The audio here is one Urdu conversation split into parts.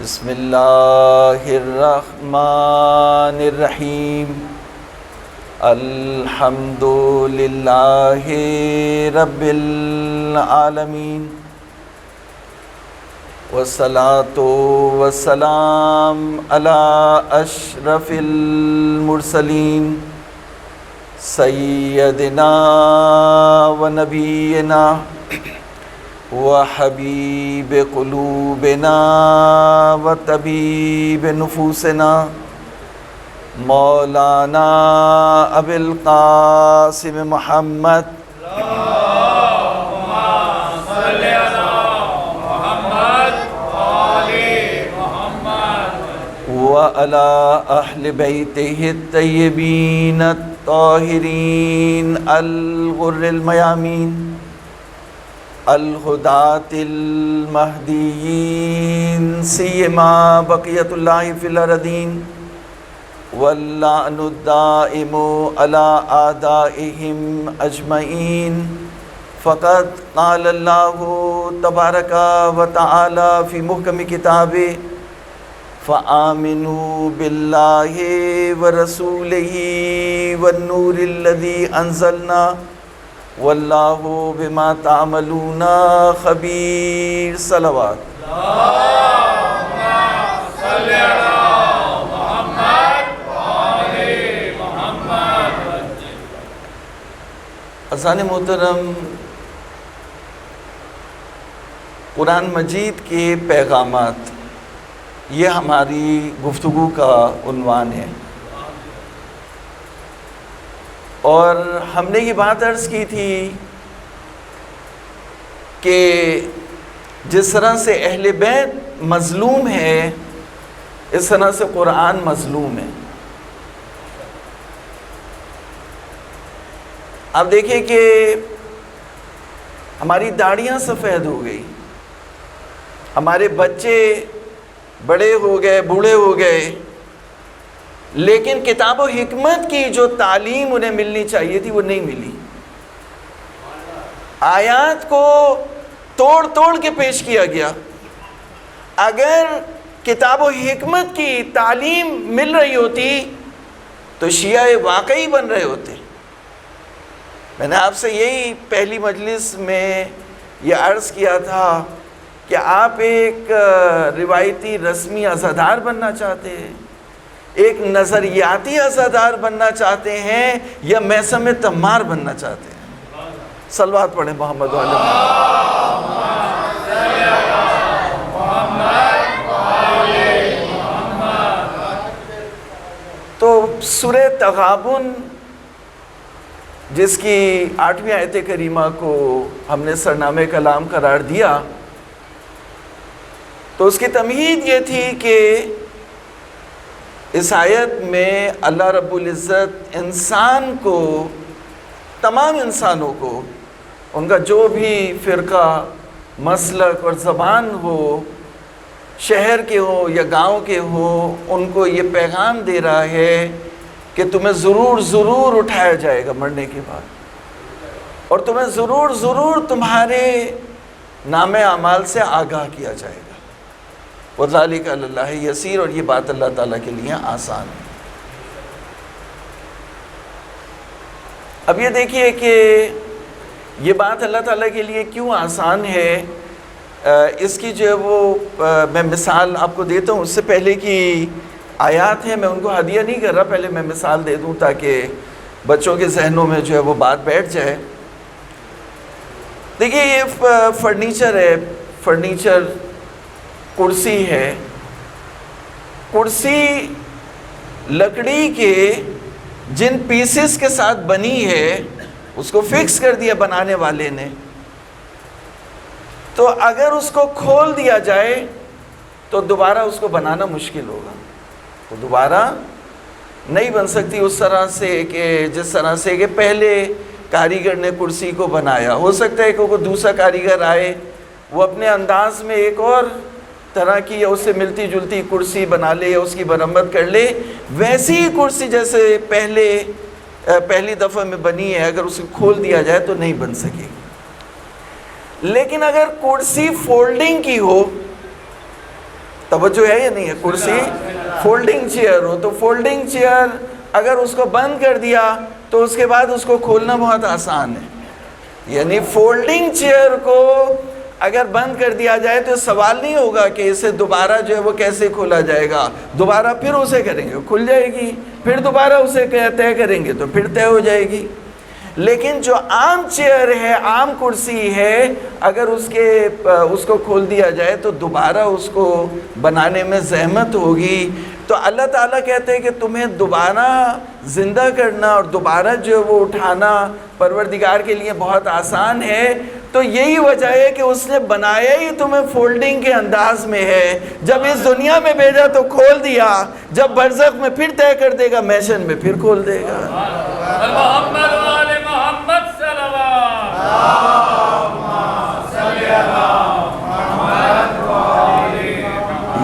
بسم اللہ الرحمن الرحیم الحمد للہ رب العالمین والصلاة والسلام علی اشرف المرسلین سیدنا و نبینا وحبیب قلوبنا وطبیب نفوسنا مولانا ابی القاسم محمد اللہم صلی علی محمد وآل محمد وعلی اہل بیتہ الطیبین الطاہرین الغر المیامین الہداۃ المہدیین سیما بقیۃ اللہ فی الارضین واللعن الدائم علی اعدائہم اجمعین فقد قال اللہ تبارک و تعالی فی محکم کتابہ فآمنوا باللہ ورسولہ والنور الذی انزلنا واللہ بما تعملون خبیر صلوات اللہم صلی علی محمد وآل محمد عزیزان محترم، قرآن مجید کے پیغامات یہ ہماری گفتگو کا عنوان ہے، اور ہم نے یہ بات عرض کی تھی کہ جس طرح سے اہل بیت مظلوم ہے اس طرح سے قرآن مظلوم ہے۔ آپ دیکھیں کہ ہماری داڑیاں سفید ہو گئی، ہمارے بچے بڑے ہو گئے، بوڑھے ہو گئے، لیکن کتاب و حکمت کی جو تعلیم انہیں ملنی چاہیے تھی وہ نہیں ملی۔ آیات کو توڑ توڑ کے پیش کیا گیا۔ اگر کتاب و حکمت کی تعلیم مل رہی ہوتی تو شیعہ واقعی بن رہے ہوتے۔ میں نے آپ سے یہی پہلی مجلس میں یہ عرض کیا تھا کہ آپ ایک روایتی رسمی عزادار بننا چاہتے ہیں، ایک نظریاتی عزادار بننا چاہتے ہیں، یا میثم تمار بننا چاہتے ہیں؟ صلوات پڑھیں محمد علیہ تو سورہ تغابن جس کی 8ویں آیت کریمہ کو ہم نے سرنامہ کلام قرار دیا، تو اس کی تمہید یہ تھی کہ اس آیت میں اللہ رب العزت انسان کو، تمام انسانوں کو، ان کا جو بھی فرقہ، مسلک اور زبان ہو، شہر کے ہو یا گاؤں کے ہو، ان کو یہ پیغام دے رہا ہے کہ تمہیں ضرور ضرور اٹھایا جائے گا مرنے کے بعد، اور تمہیں ضرور ضرور تمہارے نام اعمال سے آگاہ کیا جائے گا۔ وَذَلِكَ عَلَى اللَّهِ يَسِيرٌ، اور یہ بات اللہ تعالیٰ کے لیے آسان ہے۔ اب یہ دیکھیے کہ یہ بات اللہ تعالیٰ کے لیے کیوں آسان ہے۔ اس کی جو ہے وہ میں مثال آپ کو دیتا ہوں، اس سے پہلے کی آیات ہیں، میں ان کو ہدیہ نہیں کر رہا، پہلے میں مثال دے دوں تاکہ بچوں کے ذہنوں میں جو ہے وہ بات بیٹھ جائے۔ دیکھیے یہ فرنیچر ہے، فرنیچر کرسی ہے، کرسی لکڑی کے جن پیسز کے ساتھ بنی ہے اس کو فکس کر دیا بنانے والے نے، تو اگر اس کو کھول دیا جائے تو دوبارہ اس کو بنانا مشکل ہوگا، تو دوبارہ نہیں بن سکتی اس طرح سے کہ جس طرح سے کہ پہلے کاریگر نے کرسی کو بنایا۔ ہو سکتا ہے کہ کوئی دوسرا کاریگر آئے، وہ اپنے انداز میں ایک اور طرح کی یا اس سے ملتی جلتی کرسی بنا لے یا اس کی مرمت کر لے، ویسی ہی کرسی جیسے پہلی دفعہ میں بنی ہے، اگر اسے کھول دیا جائے تو نہیں بن سکے گی۔ لیکن اگر کرسی فولڈنگ کی ہو توجہ ہے یا نہیں ہے؟ کرسی فولڈنگ چیئر ہو تو فولڈنگ چیئر اگر اس کو بند کر دیا تو اس کے بعد اس کو کھولنا بہت آسان ہے، یعنی فولڈنگ چیئر کو اگر بند کر دیا جائے تو سوال نہیں ہوگا کہ اسے دوبارہ جو ہے وہ کیسے کھولا جائے گا، دوبارہ پھر اسے کریں گے کھل جائے گی، پھر دوبارہ اسے طے کریں گے تو پھر طے ہو جائے گی۔ لیکن جو عام چیئر ہے، عام کرسی ہے، اگر اس کو کھول دیا جائے تو دوبارہ اس کو بنانے میں زحمت ہوگی۔ تو اللہ تعالیٰ کہتے ہیں کہ تمہیں دوبارہ زندہ کرنا اور دوبارہ جو وہ اٹھانا پروردگار کے لیے بہت آسان ہے۔ تو یہی وجہ ہے کہ اس نے بنایا ہی تمہیں فولڈنگ کے انداز میں ہے، جب اس دنیا میں بھیجا تو کھول دیا، جب برزخ میں پھر طے کر دے گا، محشر میں پھر کھول دے گا۔ محمد وآل محمد صلوات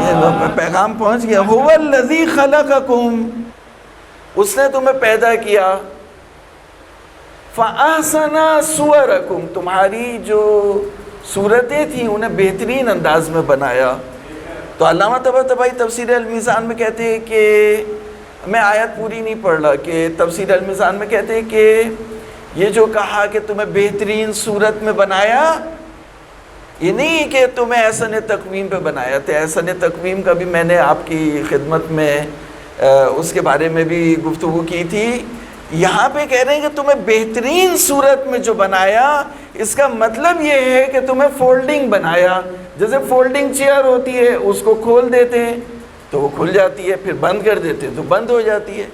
یہ پیغام پہنچ گیا۔ هو الذی خلقکم، اس نے تمہیں پیدا کیا، فَأَحْسَنَ صُوَرَكُمْ، تمہاری جو صورتیں تھیں انہیں بہترین انداز میں بنایا۔ تو علامہ طباطبائی تفسیر المیزان میں کہتے ہیں کہ میں آیت پوری نہیں پڑھ رہا، کہ تفسیر المیزان میں کہتے ہیں کہ یہ جو کہا کہ تمہیں بہترین صورت میں بنایا، یہ نہیں کہ تمہیں احسن تقویم پہ بنایا تھا۔ احسن تقویم کا بھی میں نے آپ کی خدمت میں اس کے بارے میں بھی گفتگو کی تھی۔ یہاں پہ کہہ رہے ہیں کہ تمہیں بہترین صورت میں جو بنایا، اس کا مطلب یہ ہے کہ تمہیں فولڈنگ بنایا۔ جیسے فولڈنگ چیئر ہوتی ہے، اس کو کھول دیتے ہیں تو وہ کھل جاتی ہے، پھر بند کر دیتے ہیں تو بند ہو جاتی ہے۔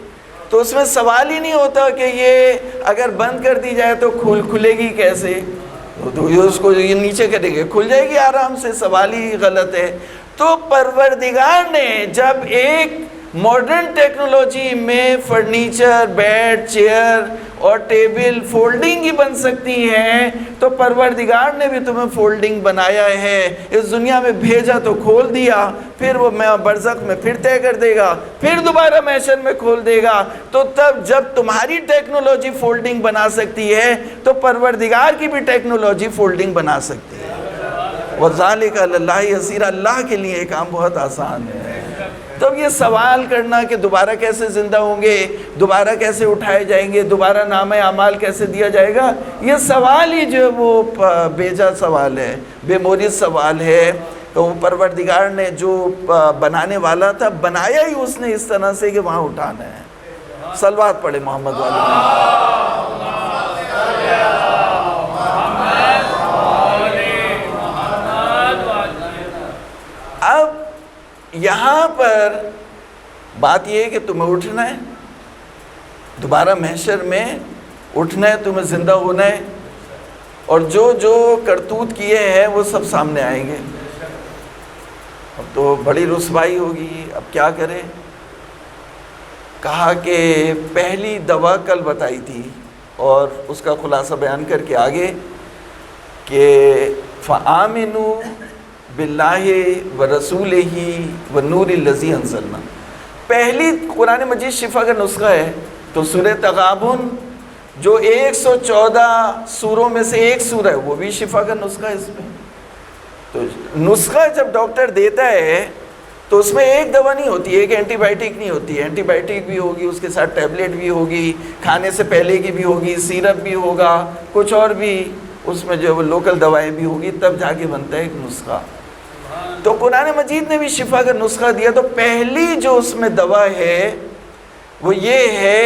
تو اس میں سوال ہی نہیں ہوتا کہ یہ اگر بند کر دی جائے تو کھلے گی کیسے، تو اس کو یہ نیچے کریں گے کھل جائے گی آرام سے، سوال ہی غلط ہے۔ تو پروردگار نے جب ایک ماڈرن ٹیکنالوجی میں فرنیچر، بیڈ، چیئر اور ٹیبل فولڈنگ ہی بن سکتی ہیں، تو پروردگار نے بھی تمہیں فولڈنگ بنایا ہے، اس دنیا میں بھیجا تو کھول دیا، پھر وہ برزخ میں پھر طے کر دے گا، پھر دوبارہ محشر میں کھول دے گا۔ تو تب جب تمہاری ٹیکنالوجی فولڈنگ بنا سکتی ہے تو پروردگار کی بھی ٹیکنالوجی فولڈنگ بنا سکتی ہے۔ وَذَلِكَ عَلَى اللَّهِ يَسِيرٌ، اللہ کے لیے یہ کام بہت آسان ہے۔ تب یہ سوال کرنا کہ دوبارہ کیسے زندہ ہوں گے، دوبارہ کیسے اٹھائے جائیں گے، دوبارہ نامہ اعمال کیسے دیا جائے گا، یہ سوال ہی جو وہ بیجا سوال ہے، بے مورد سوال ہے۔ تو پروردگار نے جو بنانے والا تھا بنایا ہی اس نے اس طرح سے کہ وہاں اٹھانا ہے۔ صلوات پڑھے محمد والے۔ اب یہاں پر بات یہ ہے کہ تمہیں اٹھنا ہے، دوبارہ محشر میں اٹھنا ہے، تمہیں زندہ ہونا ہے، اور جو جو کرتوت کیے ہیں وہ سب سامنے آئیں گے۔ اب تو بڑی رسوائی ہوگی، اب کیا کریں؟ کہا کہ پہلی دوا کل بتائی تھی اور اس کا خلاصہ بیان کر کے آگے کہ فَآمِنُوا بِاللَّهِ وَرَسُولِهِ وَالنُّورِ الَّذِي أَنزَلْنَا، پہلی قرآن مجید شفا کا نسخہ ہے۔ تو سورہ تغابن جو 114 سوروں میں سے ایک سورہ ہے، وہ بھی شفا کا نسخہ ہے۔ اس میں تو نسخہ جب ڈاکٹر دیتا ہے تو اس میں ایک دوا نہیں ہوتی، ایک اینٹی بائیوٹک نہیں ہوتی ہے، اینٹی بائیوٹک بھی ہوگی، اس کے ساتھ ٹیبلٹ بھی ہوگی، کھانے سے پہلے کی بھی ہوگی، سیرپ بھی ہوگا، کچھ اور بھی اس میں جو وہ لوکل دوائیں بھی ہوگی، تب جا کے بنتا ہے ایک نسخہ۔ تو قرآن مجید نے بھی شفا کا نسخہ دیا۔ تو پہلی جو اس میں دوا ہے وہ یہ ہے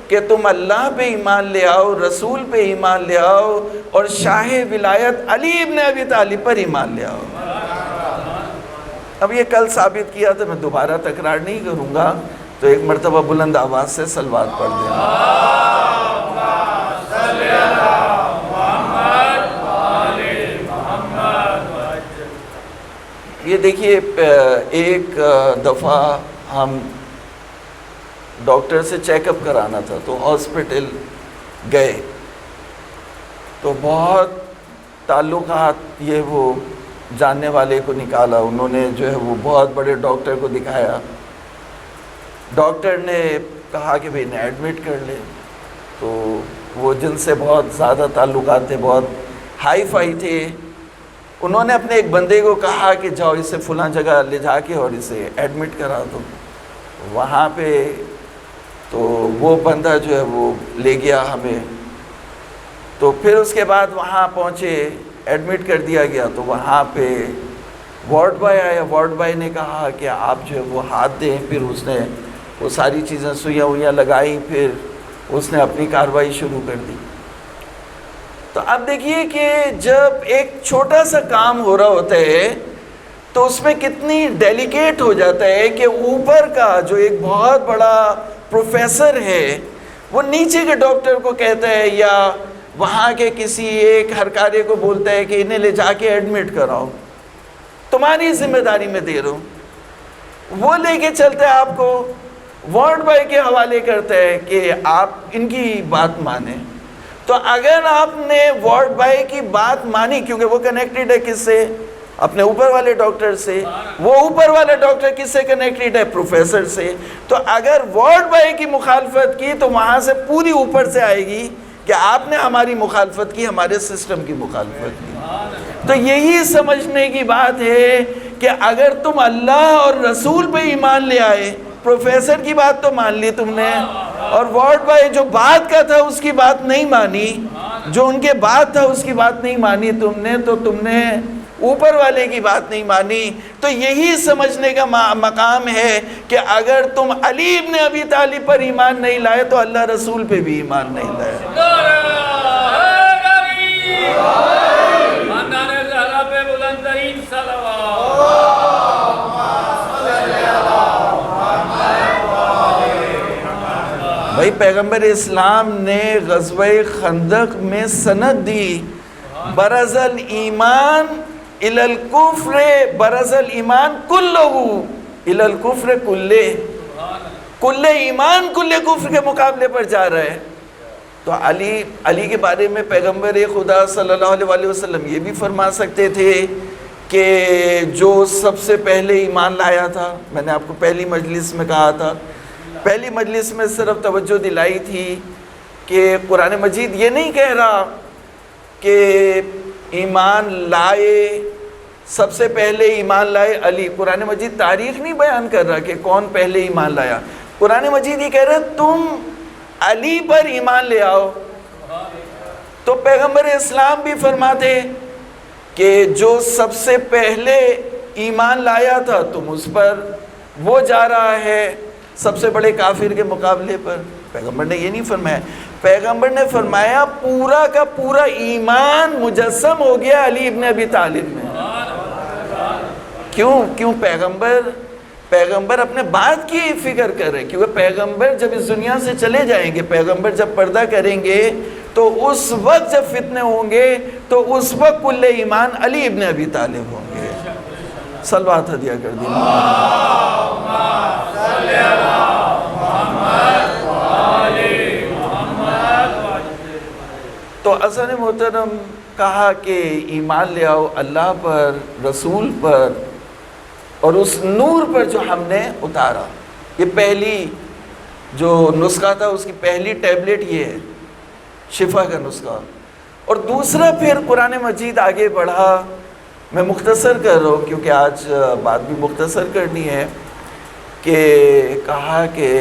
کہ تم اللہ پہ ایمان لے آؤ، رسول پہ ایمان لے آؤ، اور شاہ ولایت علی ابن ابی طالب پر ایمان لے آؤ۔ اب یہ کل ثابت کیا تو میں دوبارہ تکرار نہیں کروں گا، تو ایک مرتبہ بلند آواز سے صلوات پڑھ دینا۔ یہ دیکھیے، ایک دفعہ ہم ڈاکٹر سے چیک اپ کرانا تھا تو ہاسپٹل گئے، تو بہت تعلقات یہ وہ جاننے والے کو نکالا، انہوں نے جو ہے وہ بہت بڑے ڈاکٹر کو دکھایا۔ ڈاکٹر نے کہا کہ بھئی انہیں ایڈمٹ کر لے، تو وہ جن سے بہت زیادہ تعلقات تھے، بہت ہائی فائی تھے، انہوں نے اپنے ایک بندے کو کہا کہ جاؤ اسے فلاں جگہ لے جا کے اور اسے ایڈمٹ کرا دو. وہاں پہ تو وہ بندہ جو ہے وہ لے گیا ہمیں. تو پھر اس کے بعد وہاں پہنچے, ایڈمٹ کر دیا گیا. تو وہاں پہ وارڈ بوائے آیا. وارڈ بوائے نے کہا کہ آپ جو ہے وہ ہاتھ دیں. پھر اس نے وہ ساری چیزیں سوئیاں وئیاں لگائی. پھر اس نے اپنی کارروائی شروع کر دی. تو اب دیکھیے کہ جب ایک چھوٹا سا کام ہو رہا ہوتا ہے تو اس میں کتنی ڈیلیکیٹ ہو جاتا ہے کہ اوپر کا جو ایک بہت بڑا پروفیسر ہے وہ نیچے کے ڈاکٹر کو کہتا ہے یا وہاں کے کسی ایک ہرکارے کو بولتا ہے کہ انہیں لے جا کے ایڈمٹ کراؤ, تمہاری ذمہ داری میں دے رہا ہوں. وہ لے کے چلتا ہے آپ کو وارڈ بوائے کے حوالے کرتا ہے کہ آپ ان کی بات مانیں. تو اگر آپ نے وارڈ بوائے کی بات مانی, کیونکہ وہ کنیکٹڈ ہے کس سے, اپنے اوپر والے ڈاکٹر سے, وہ اوپر والا ڈاکٹر کس سے کنیکٹڈ ہے, پروفیسر سے. تو اگر وارڈ بوائے کی مخالفت کی تو وہاں سے پوری اوپر سے آئے گی کہ آپ نے ہماری مخالفت کی, ہمارے سسٹم کی مخالفت کی. تو یہی سمجھنے کی بات ہے کہ اگر تم اللہ اور رسول پہ ایمان لے آئے, پروفیسر کی بات تو مان لی تم نے, اور وارڈ بوائے جو بات کا تھا اس کی بات نہیں مانی, جو ان کے بات تھا اس کی بات نہیں مانی تم نے, تو تم نے اوپر والے کی بات نہیں مانی. تو یہی سمجھنے کا مقام ہے کہ اگر تم علی ابن ابی طالب پر ایمان نہیں لائے تو اللہ رسول پہ بھی ایمان نہیں لائے. بھائی پیغمبر اسلام نے غزوہ خندق میں سند دی, برز الایمان الی الکفر برز الایمان کلہ الی الکفر کلہ. کل ایمان کل کفر کے مقابلے پر جا رہا ہے. تو علی کے بارے میں پیغمبر خدا صلی اللہ علیہ وسلم یہ بھی فرما سکتے تھے کہ جو سب سے پہلے ایمان لایا تھا. میں نے آپ کو پہلی مجلس میں کہا تھا, پہلی مجلس میں صرف توجہ دلائی تھی کہ قرآن مجید یہ نہیں کہہ رہا کہ ایمان لائے, سب سے پہلے ایمان لائے علی. قرآن مجید تاریخ نہیں بیان کر رہا کہ کون پہلے ایمان لایا. قرآن مجید یہ کہہ رہا تم علی پر ایمان لے آؤ. تو پیغمبر اسلام بھی فرماتے کہ جو سب سے پہلے ایمان لایا تھا تم اس پر, وہ جا رہا ہے سب سے بڑے کافر کے مقابلے پر. پیغمبر نے یہ نہیں فرمایا, پیغمبر نے فرمایا پورا کا پورا ایمان مجسم ہو گیا علی ابن ابی طالب میں. کیوں پیغمبر اپنے بات کی فکر کر رہے, کیونکہ پیغمبر جب اس دنیا سے چلے جائیں گے, پیغمبر جب پردہ کریں گے تو اس وقت جب فتنے ہوں گے تو اس وقت کل ایمان علی ابن ابی طالب ہوں گے. صلوات ہدیہ کر دیں. تو حضرت محترم کہا کہ ایمان لے آؤ اللہ پر, رسول پر, اور اس نور پر جو ہم نے اتارا. یہ پہلی جو نسخہ تھا اس کی پہلی ٹیبلٹ یہ ہے, شفا کا نسخہ. اور دوسرا پھر قرآن مجید آگے بڑھا. میں مختصر کر رہا ہوں کیونکہ آج بات بھی مختصر کرنی ہے, کہ کہا کہ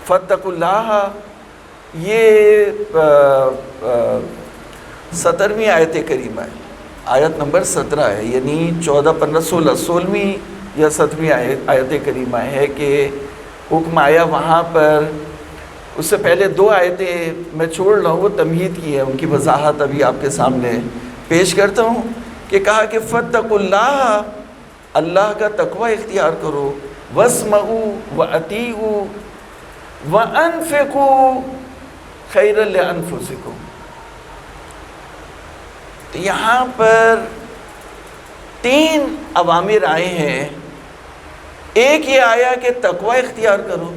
فاتقوا اللہ, یہ 17ویں آیت کریمہ ہے, آیت نمبر 17 ہے, یعنی 14, 15, 16ویں یا 17ویں آیت کریمہ ہے کہ حکم آیا وہاں پر. اس سے پہلے 2 آیتیں میں چھوڑ رہا ہوں, وہ تمہید کی ہے, ان کی وضاحت ابھی آپ کے سامنے پیش کرتا ہوں. کہ کہا کہ فاتقوا اللہ, اللہ کا تقوی اختیار کرو, واسمعوا واطیعوا وانفقوا خیرا لانفسکم. تو یہاں پر 3 اوامر آئے ہیں. ایک یہ آیا کہ تقوی اختیار کرو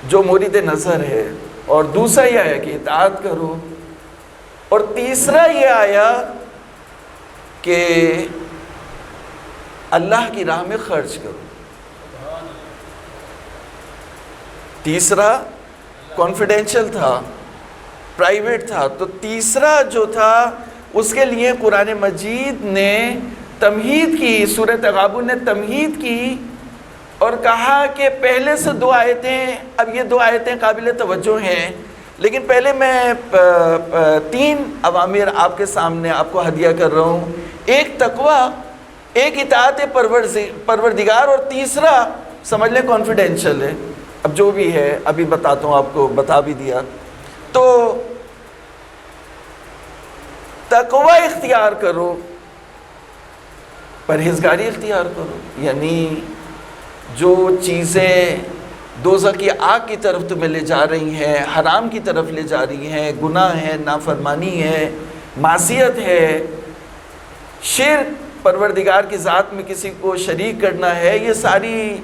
جو مورد نظر ہے, اور دوسرا یہ آیا کہ اطاعت کرو, اور تیسرا یہ آیا کہ اللہ کی راہ میں خرچ کرو. تیسرا کانفیڈینشیل تھا پرائیویٹ تھا. تو تیسرا جو تھا اس کے لیے قرآن مجید نے تمہید کی, سورہ تغابن نے تمہید کی اور کہا کہ پہلے سے 2 آیتیں, اب یہ 2 آیتیں قابل توجہ ہیں, لیکن پہلے میں 3 اوامر آپ کے سامنے آپ کو ہدیہ کر رہا ہوں. ایک تقوی, ایک اطاعت پروردگار, اور تیسرا سمجھ لیں کانفیڈینشیل ہے, اب جو بھی ہے ابھی بتاتا ہوں, آپ کو بتا بھی دیا. تو تقوی اختیار کرو, پرہیزگاری اختیار کرو, یعنی جو چیزیں دوزخ کی آگ کی طرف تمہیں لے جا رہی ہیں, حرام کی طرف لے جا رہی ہیں, گناہ ہے, نافرمانی ہے, معصیت ہے, شرک, پروردگار کی ذات میں کسی کو شریک کرنا ہے, یہ ساری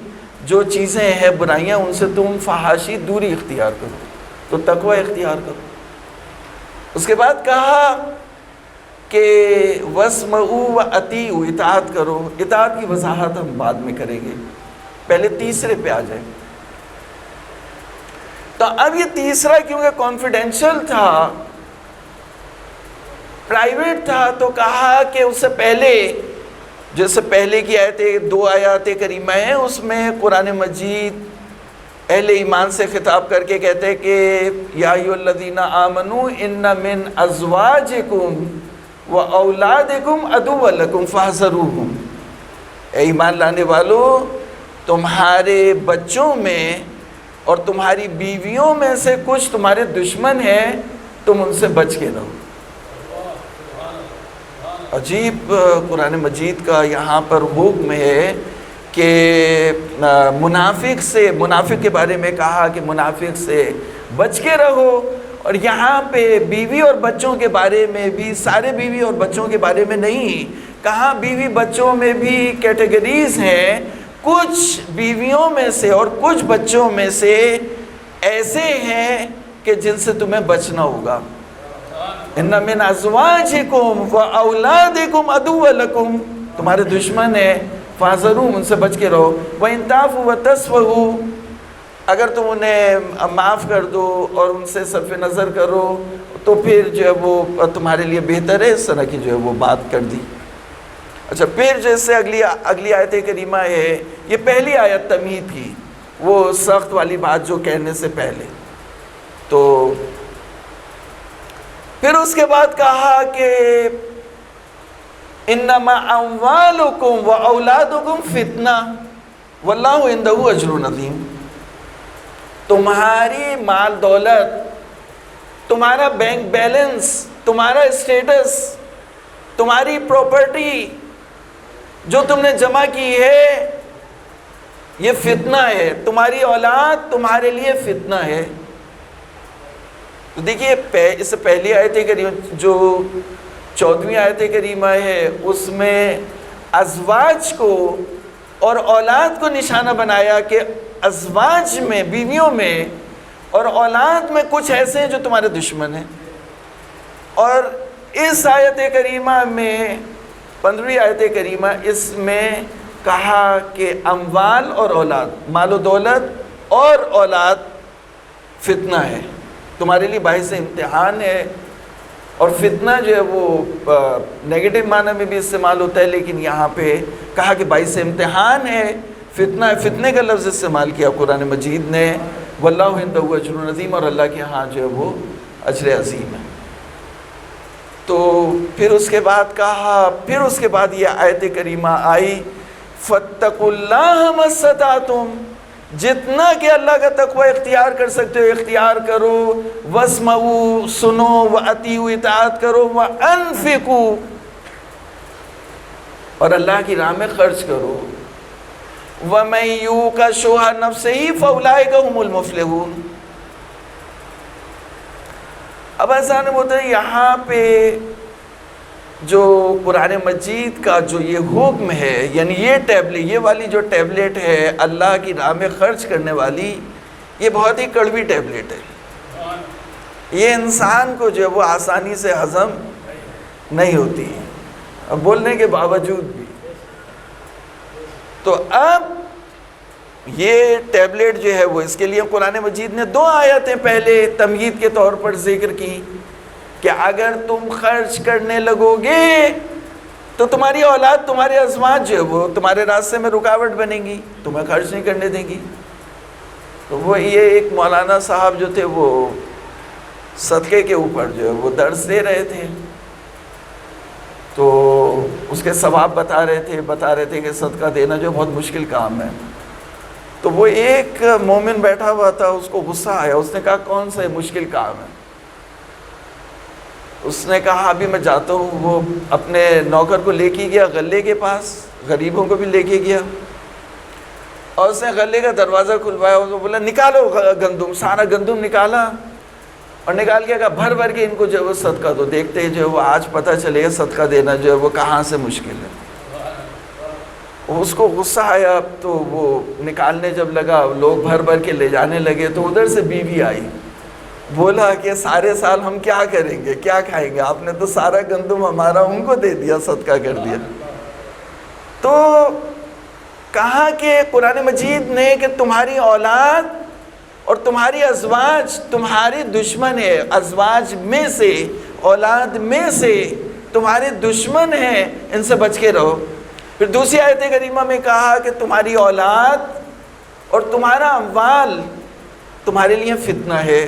جو چیزیں ہیں برائیاں, ان سے تم فحاشی دوری اختیار کرو. تو تقوی اختیار کرو. اس کے بعد کہا کہ وَاسْمَعُوا وَأَطِیعُوا, اطاعت کرو. اطاعت کی وضاحت ہم بعد میں کریں گے, پہلے تیسرے پہ آ جائیں. تو اب یہ تیسرا کیونکہ کانفیڈینشیل تھا, پرائیویٹ تھا, تو کہا کہ اس سے پہلے, جیسے پہلے کی آیتیں 2 آیات کریمہ ہیں, اس میں قرآن مجید اہل ایمان سے خطاب کر کے کہتے ہیں کہ یا ایھا الذین آمنوا ان من ازواجکم و اولادکم عدوا لکم فاحذروہم. اے ایمان لانے والو, تمہارے بچوں میں اور تمہاری بیویوں میں سے کچھ تمہارے دشمن ہیں, تم ان سے بچ کے رہو. عجیب قرآن مجید کا یہاں پر حکم ہے کہ منافق کے بارے میں کہا کہ منافق سے بچ کے رہو, اور یہاں پہ بیوی اور بچوں کے بارے میں بھی, سارے بیوی اور بچوں کے بارے میں نہیں کہا, بیوی بچوں میں بھی کیٹیگریز ہیں, کچھ بیویوں میں سے اور کچھ بچوں میں سے ایسے ہیں کہ جن سے تمہیں بچنا ہوگا. ان من ازواجکم و اولادکم عدوا لکم, تمہارے دشمن ہیں, فاحذروہم, ان سے بچ کے رہو. وَإِن تَعْفُوا وَتَصْفَحُوا, اگر تم انہیں معاف کر دو اور ان سے صرف نظر کرو تو پھر جو ہے وہ تمہارے لیے بہتر ہے. اس طرح کی جو ہے وہ بات کر دی. اچھا, پھر جیسے اگلی آیت کریمہ ہے, یہ پہلی آیت تمہید کی, وہ سخت والی بات جو کہنے سے پہلے. تو پھر اس کے بعد کہا کہ انما اموالکم و اولادکم فتنہ واللہ عندہ اجر عظیم. تمہاری مال دولت, تمہارا بینک بیلنس, تمہارا اسٹیٹس, تمہاری پراپرٹی جو تم نے جمع کی ہے, یہ فتنہ ہے. تمہاری اولاد تمہارے لیے فتنہ ہے. تو دیکھیے, اس سے پہلی آیت کریمہ جو 14ویں آیت کریمہ ہے, اس میں ازواج کو اور اولاد کو نشانہ بنایا کہ ازواج میں, بیویوں میں اور اولاد میں کچھ ایسے ہیں جو تمہارے دشمن ہیں. اور اس آیت کریمہ میں 15ویں آیت کریمہ, اس میں کہا کہ اموال اور اولاد, مال و دولت اور اولاد فتنہ ہے, تمہارے لیے باعث امتحان ہے. اور فتنہ جو ہے وہ نیگیٹو معنی میں بھی استعمال ہوتا ہے, لیکن یہاں پہ کہا کہ باعث امتحان ہے. فتنہ, فتنے کا لفظ استعمال کیا قرآن مجید نے. واللہ عندہ اجر عظیم, اور اللہ کے ہاں جو ہے وہ اجر عظیم ہے. تو پھر اس کے بعد کہا, پھر اس کے بعد یہ آیت کریمہ آئی فَاتَّقُوا اللَّهَ مَا اسْتَطَعْتُمْ, جتنا کہ اللہ کا تقوی اختیار کر سکتے ہو اختیار کرو. وَاسْمَعُوا, سنو, وَأَطِیعُوا, اطاعت کرو, وَأَنفِقُوا, اور اللہ کی راہ میں خرچ کرو. وَمَن یُوقَ شُحَّ نَفْسِهِ فَأُولَٰئِکَ هُمُ الْمُفْلِحُونَ. اب ایسا نہیں ہوتا ہے, یہاں پہ جو قرآن مجید کا جو یہ حکم ہے, یعنی یہ والی جو ٹیبلٹ ہے اللہ کی راہ میں خرچ کرنے والی, یہ بہت ہی کڑوی ٹیبلٹ ہے. یہ انسان کو جو ہے وہ آسانی سے ہضم نہیں ہوتی, اب بولنے کے باوجود بھی. تو اب یہ ٹیبلٹ جو ہے وہ اس کے لیے قرآن مجید نے 2 آیتیں پہلے تمہید کے طور پر ذکر کی کہ اگر تم خرچ کرنے لگو گے تو تمہاری اولاد، تمہارے ازواج جو ہے وہ تمہارے راستے میں رکاوٹ بنیں گی، تمہیں خرچ نہیں کرنے دیں گی۔ تو وہ یہ ایک مولانا صاحب جو تھے وہ صدقے کے اوپر جو ہے وہ درس دے رہے تھے، تو اس کے ثواب بتا رہے تھے کہ صدقہ دینا جو بہت مشکل کام ہے۔ تو وہ ایک مومن بیٹھا ہوا تھا، اس کو غصہ آیا، اس نے کہا کون سا مشکل کام ہے؟ اس نے کہا ابھی میں جاتا ہوں۔ وہ اپنے نوکر کو لے کے گیا غلے کے پاس، غریبوں کو بھی لے کے گیا، اور اس نے غلے کا دروازہ کھلوایا، اس کو بولا نکالو گندم، سارا گندم نکالا اور نکال کے کہا بھر بھر کے ان کو جو ہے وہ صدقہ دو، دیکھتے ہیں جو ہے وہ آج پتہ چلے گا صدقہ دینا جو ہے وہ کہاں سے مشکل ہے۔ اس کو غصہ آیا، تو وہ نکالنے جب لگا، لوگ بھر بھر کے لے جانے لگے، تو ادھر سے بیوی آئی، بولا کہ سارے سال ہم کیا کریں گے، کیا کھائیں گے، آپ نے تو سارا گندم ہمارا ان کو دے دیا، صدقہ کر دیا۔ تو کہا کہ قرآن مجید نے کہ تمہاری اولاد اور تمہاری ازواج تمہاری دشمن ہے، ازواج میں سے، اولاد میں سے تمہارے دشمن ہیں، ان سے بچ کے رہو۔ پھر دوسری آیت کریمہ میں کہا کہ تمہاری اولاد اور تمہارا اموال تمہارے لیے فتنہ ہے۔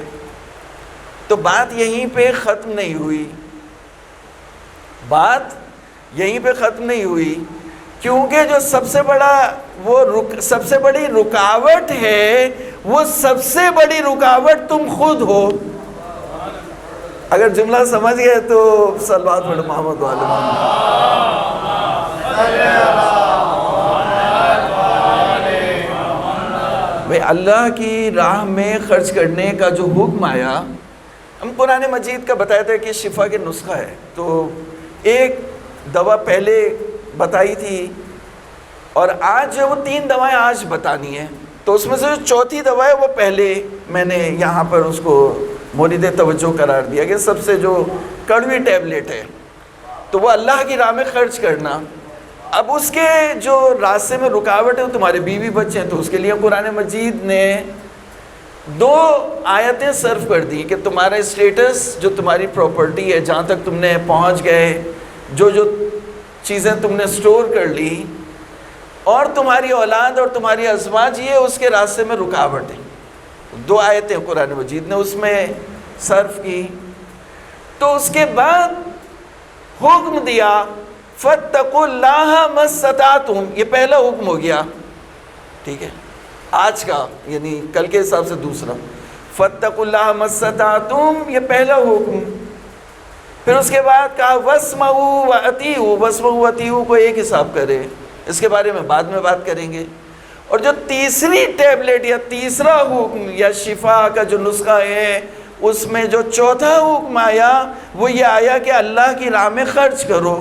تو بات یہیں پہ ختم نہیں ہوئی، بات یہیں پہ ختم نہیں ہوئی، کیونکہ جو سب سے بڑا سب سے بڑی رکاوٹ ہے، وہ سب سے بڑی رکاوٹ تم خود ہو۔ اگر جملہ سمجھ گئے تو صلوات پڑھو محمد والے محمد۔ بھئی اللہ کی راہ میں خرچ کرنے کا جو حکم آیا، ہم قرآن مجید کا بتایا تھا کہ شفا کے نسخہ ہے، تو ایک دوا پہلے بتائی تھی، اور آج جو وہ 3 دوائیں آج بتانی ہیں، تو اس میں سے جو چوتھی دوا ہے وہ پہلے میں نے یہاں پر اس کو مورد توجہ قرار دیا کہ سب سے جو کڑوی ٹیبلٹ ہے، تو وہ اللہ کی راہ میں خرچ کرنا۔ اب اس کے جو راستے میں رکاوٹ ہے وہ تمہارے بیوی بچے ہیں، تو اس کے لیے قرآن مجید نے 2 آیتیں صرف کر دی کہ تمہارا اسٹیٹس، جو تمہاری پراپرٹی ہے، جہاں تک تم نے پہنچ گئے، جو چیزیں تم نے سٹور کر لی، اور تمہاری اولاد اور تمہاری ازواج، یہ اس کے راستے میں رکاوٹ ہے۔ 2 آیتیں قرآن مجید نے اس میں صرف کی۔ تو اس کے بعد حکم دیا فَاتَّقُوا اللَّهَ مَا اسْتَطَعْتُمْ، یہ پہلا حکم ہو گیا، ٹھیک ہے، آج کا، یعنی کل کے حساب سے دوسرا۔ فَاتَّقُوا اللَّهَ مَا اسْتَطَعْتُمْ، یہ پہلا حکم۔ پھر اس کے بعد کہا وَاسْمَعُوا وَأَطِیعُوا، وَاسْمَعُوا وَأَطِیعُوا کو ایک حساب کرے، اس کے بارے میں بعد میں بات کریں گے۔ اور جو تیسری ٹیبلٹ یا تیسرا حکم یا شفا کا جو نسخہ ہے، اس میں جو چوتھا حکم آیا وہ یہ آیا کہ اللہ کی راہ میں خرچ کرو۔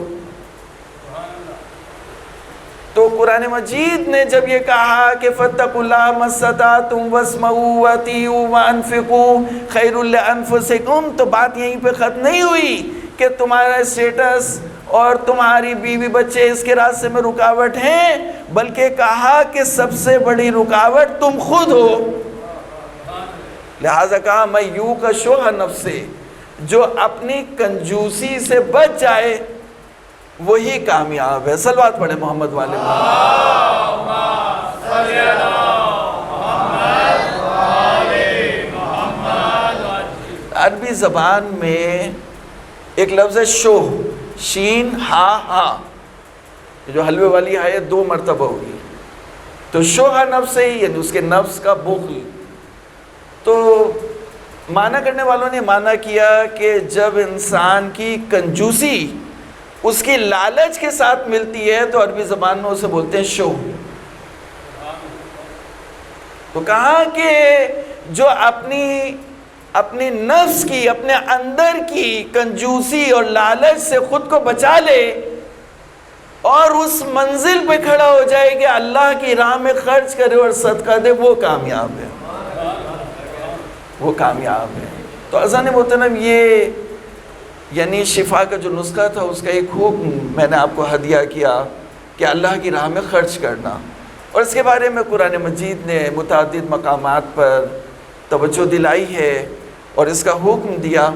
تو قرآن مجید نے جب یہ کہا کہ فَاتَّقُوا اللَّهَ مَا اسْتَطَعْتُمْ وَاسْمَعُوا وَأَطِیعُوا وَأَنفِقُوا خَیْرٌ لِأَنفُسِکُمْ، تو بات یہیں پہ ختم نہیں ہوئی کہ تمہارا اسٹیٹس اور تمہاری بیوی بچے اس کے راستے میں رکاوٹ ہیں، بلکہ کہا کہ سب سے بڑی رکاوٹ تم خود ہو۔ لہذا کہا میں یوں کا شوہ نفسے، جو اپنی کنجوسی سے بچ جائے وہی کامیاب ہے۔ صلوات پڑھے محمد والے عربی زبان میں ایک لفظ ہے شوہ، شین ہا ہا، جو حلوے والی ہے 2 مرتبہ ہوگی، تو شوہ نفس ہے، یعنی اس کے نفس کا بخل۔ تو معنی کرنے والوں نے معنی کیا کہ جب انسان کی کنجوسی اس کی لالچ کے ساتھ ملتی ہے تو عربی زبان میں اسے بولتے ہیں شوہ۔ تو کہا کہ جو اپنی نفس کی، اپنے اندر کی کنجوسی اور لالچ سے خود کو بچا لے اور اس منزل پہ کھڑا ہو جائے کہ اللہ کی راہ میں خرچ کرے اور صدقہ دے، وہ کامیاب ہے، وہ کامیاب ہے۔ تو اذان محترم، یہ یعنی شفا کا جو نسخہ تھا اس کا ایک حکم میں نے آپ کو ہدیہ کیا کہ اللہ کی راہ میں خرچ کرنا۔ اور اس کے بارے میں قرآن مجید نے متعدد مقامات پر توجہ دلائی ہے اور اس کا حکم دیا۔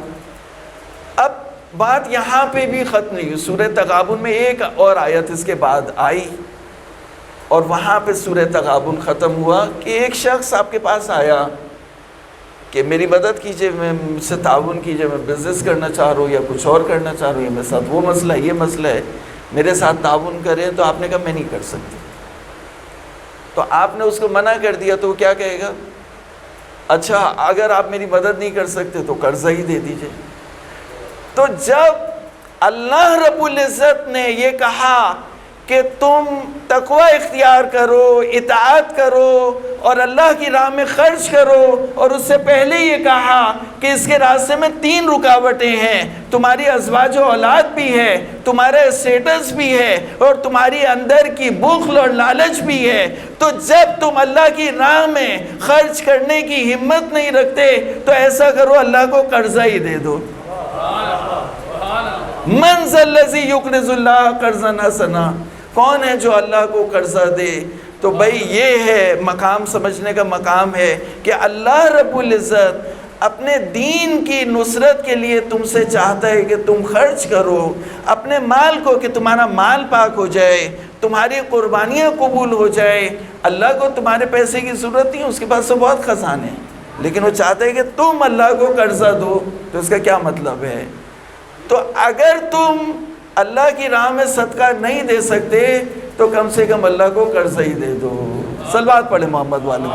اب بات یہاں پہ بھی ختم نہیں ہوئی، سورہ تغابن میں ایک اور آیت اس کے بعد آئی اور وہاں پہ سورہ تغابن ختم ہوا کہ ایک شخص آپ کے پاس آیا کہ میری مدد کیجئے، میں مجھ سے تعاون کیجئے، میں بزنس کرنا چاہ رہا ہوں یا کچھ اور کرنا چاہ رہا ہوں، یا میرے ساتھ وہ مسئلہ ہے، یہ مسئلہ ہے، میرے ساتھ تعاون کریں۔ تو آپ نے کہا میں نہیں کر سکتی، تو آپ نے اس کو منع کر دیا، تو وہ کیا کہے گا؟ اچھا اگر آپ میری مدد نہیں کر سکتے تو قرضہ ہی دے دیجئے۔ تو جب اللہ رب العزت نے یہ کہا کہ تم تقوی اختیار کرو، اطاعت کرو اور اللہ کی راہ میں خرچ کرو، اور اس سے پہلے یہ کہا کہ اس کے راستے میں 3 رکاوٹیں ہیں، تمہاری ازواج و اولاد بھی ہے، تمہارا اسٹیٹس بھی ہے، اور تمہاری اندر کی بخل اور لالچ بھی ہے، تو جب تم اللہ کی راہ میں خرچ کرنے کی ہمت نہیں رکھتے تو ایسا کرو اللہ کو قرضہ ہی دے دو۔ من ذا الذی یقرض اللہ قرضا حسنا، کون ہے جو اللہ کو قرضہ دے؟ تو بھائی یہ ہے مقام، سمجھنے کا مقام ہے کہ اللہ رب العزت اپنے دین کی نصرت کے لیے تم سے چاہتا ہے کہ تم خرچ کرو اپنے مال کو، کہ تمہارا مال پاک ہو جائے، تمہاری قربانیاں قبول ہو جائے۔ اللہ کو تمہارے پیسے کی ضرورت نہیں، اس کے پاس تو بہت خزانے ہیں، لیکن وہ چاہتا ہے کہ تم اللہ کو قرضہ دو۔ تو اس کا کیا مطلب ہے؟ تو اگر تم اللہ کی راہ میں صدقہ نہیں دے سکتے تو کم سے کم اللہ کو قرضہ ہی دے دو۔ صلوات پڑھے محمد والے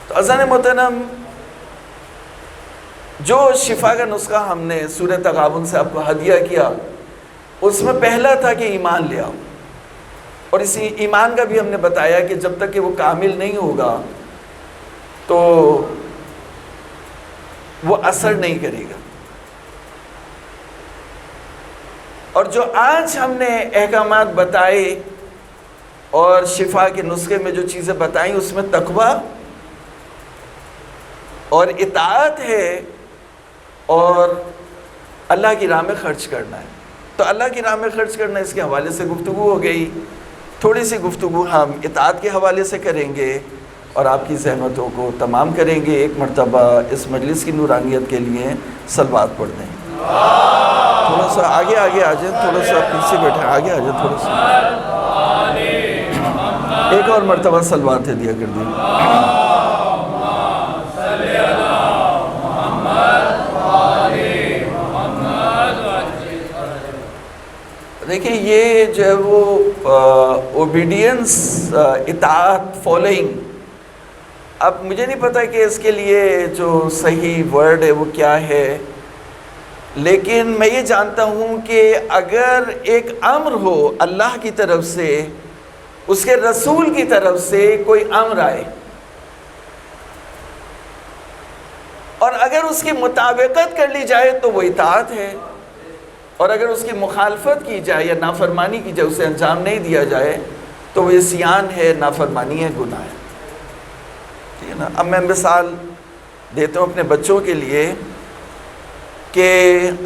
تو عزیزان محترم، جو شفا کا نسخہ ہم نے سورہ تغابن سے آپ کو ہدیہ کیا، اس میں پہلا تھا کہ ایمان لے آؤ، اور اسی ایمان کا بھی ہم نے بتایا کہ جب تک کہ وہ کامل نہیں ہوگا تو وہ اثر نہیں کرے گا۔ اور جو آج ہم نے احکامات بتائے اور شفا کے نسخے میں جو چیزیں بتائیں، اس میں تقوی اور اطاعت ہے اور اللہ کی راہ میں خرچ کرنا ہے۔ تو اللہ کی راہ میں خرچ کرنا، اس کے حوالے سے گفتگو ہو گئی۔ تھوڑی سی گفتگو ہم اطاعت کے حوالے سے کریں گے اور آپ کی زحمتوں کو تمام کریں گے۔ ایک مرتبہ اس مجلس کی نورانیت کے لیے صلوات پڑھ دیں۔ تھوڑا سا آگے آ جائیں، تھوڑا سا پیچھے بیٹھے، آگے آ جائیں تھوڑا سا، ایک اور مرتبہ صلوات دیا کر دیں۔ دیکھیں یہ جو ہے وہ اوبیڈینس، اطاعت، فالوئنگ، اب مجھے نہیں پتا کہ اس کے لیے جو صحیح ورڈ ہے وہ کیا ہے، لیکن میں یہ جانتا ہوں کہ اگر ایک امر ہو اللہ کی طرف سے، اس کے رسول کی طرف سے کوئی امر آئے، اور اگر اس کی مطابقت کر لی جائے تو وہ اطاعت ہے، اور اگر اس کی مخالفت کی جائے یا نافرمانی کی جائے، اسے انجام نہیں دیا جائے تو وہ عصیان ہے، نافرمانی ہے، گناہ ہے۔ ٹھیک ہے نا؟ اب میں مثال دیتا ہوں اپنے بچوں کے لیے کہ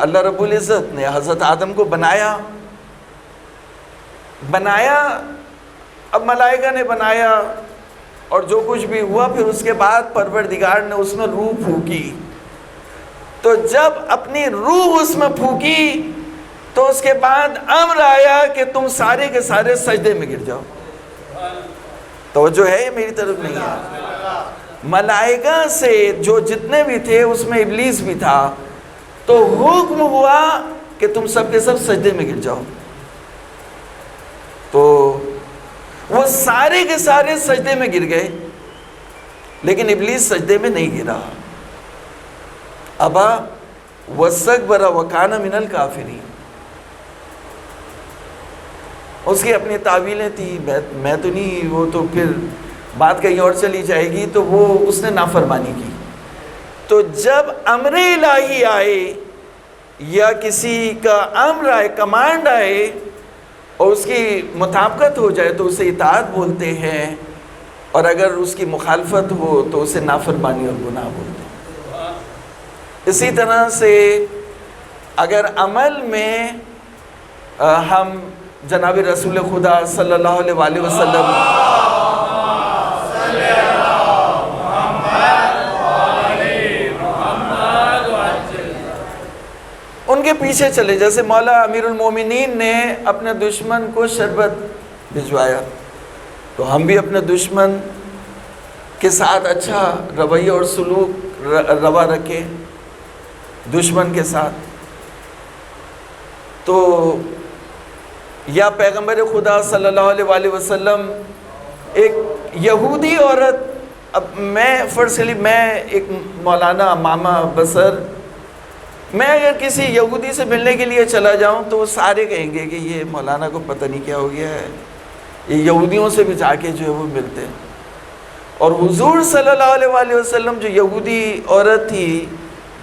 اللہ رب العزت نے حضرت آدم کو بنایا، اب ملائکہ نے بنایا اور جو کچھ بھی ہوا، پھر اس کے بعد پروردگار نے اس میں روح پھونکی۔ تو جب اپنی روح اس میں پھونکی تو اس کے بعد امر آیا کہ تم سارے کے سارے سجدے میں گر جاؤ۔ توجہ ہے، یہ میری طرف نہیں ہے۔ ملائکہ سے جو جتنے بھی تھے اس میں ابلیس بھی تھا، تو حکم ہوا کہ تم سب کے سب سجدے میں گر جاؤ۔ تو وہ سارے کے سارے سجدے میں گر گئے، لیکن ابلیس سجدے میں نہیں گرا۔ ابا واستکبر وکان من الکافرین۔ اس کی اپنی تعویلیں تھیں، میں تو نہیں، وہ تو پھر بات کہیں اور چلی جائے گی، تو وہ اس نے نافرمانی کی۔ تو جب امر الہی آئے یا کسی کا امر آئے، کمانڈ آئے اور اس کی مطابقت ہو جائے تو اسے اطاعت بولتے ہیں، اور اگر اس کی مخالفت ہو تو اسے نافرمانی اور گناہ بولتے ہیں۔ اسی طرح سے اگر عمل میں ہم جناب رسول خدا صلی اللہ علیہ وآلہ وسلم ان کے پیچھے چلے، جیسے مولا امیر المومنین نے اپنے دشمن کو شربت بھجوایا، تو ہم بھی اپنے دشمن کے ساتھ اچھا رویہ اور سلوک روا رکھیں دشمن کے ساتھ. تو یا پیغمبر خدا صلی اللہ علیہ وآلہ وسلم ایک یہودی عورت، اب میں فرض لی میں ایک مولانا ماما بصر، میں اگر کسی یہودی سے ملنے کے لیے چلا جاؤں تو وہ سارے کہیں گے کہ یہ مولانا کو پتہ نہیں کیا ہو گیا ہے، یہ یہودیوں سے بھی جا کے جو ہے وہ ملتے ہیں. اور حضور صلی اللہ علیہ وآلہ وسلم جو یہودی عورت تھی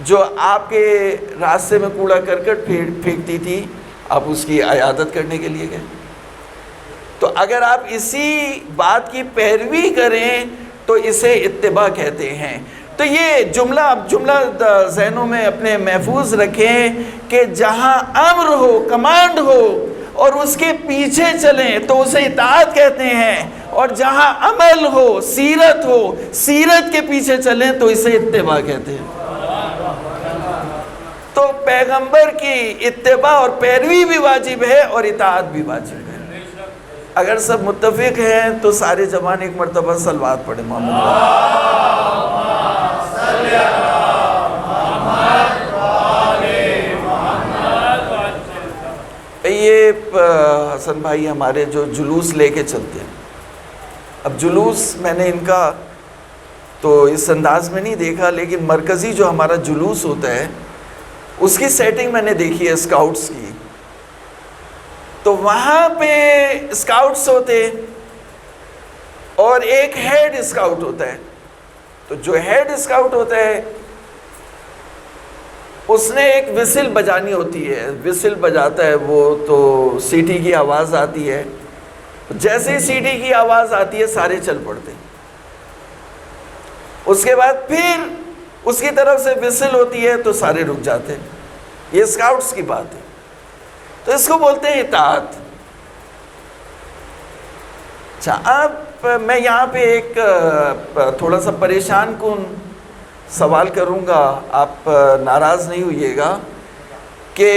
جو آپ کے راستے میں کوڑا کرکٹ پھینکتی تھی، آپ اس کی عیادت کرنے کے لیے گئے. تو اگر آپ اسی بات کی پیروی کریں تو اسے اتباع کہتے ہیں. تو یہ جملہ ذہنوں میں اپنے محفوظ رکھیں کہ جہاں امر ہو، کمانڈ ہو اور اس کے پیچھے چلیں تو اسے اطاعت کہتے ہیں، اور جہاں عمل ہو، سیرت ہو، سیرت کے پیچھے چلیں تو اسے اتباع کہتے ہیں. تو پیغمبر کی اتباع اور پیروی بھی واجب ہے اور اطاعت بھی واجب ہے. اگر سب متفق ہیں تو سارے جوان ایک مرتبہ صلوات پڑھیں محمد. یہ حسن بھائی ہمارے جو جلوس لے کے چلتے ہیں، اب جلوس میں نے ان کا تو اس انداز میں نہیں دیکھا، لیکن مرکزی جو ہمارا جلوس ہوتا ہے اس کی سیٹنگ میں نے دیکھی ہے اسکاؤٹس کی. تو وہاں پہ اسکاؤٹس ہوتے اور ایک ہیڈ اسکاؤٹ ہوتا ہے. تو جو ہیڈ اسکاؤٹ ہوتا ہے اس نے ایک وسل بجانی ہوتی ہے، وسل بجاتا ہے وہ، تو سیٹی کی آواز آتی ہے. جیسے ہی سیٹی کی آواز آتی ہے سارے چل پڑتے ہیں. اس کے بعد پھر اس کی طرف سے وسل ہوتی ہے تو سارے رک جاتے ہیں. یہ اسکاؤٹس کی بات ہے. تو اس کو بولتے ہیں اطاعت. اچھا، اب میں یہاں پہ ایک تھوڑا سا پریشان کن سوال کروں گا، آپ ناراض نہیں ہوئیے گا، کہ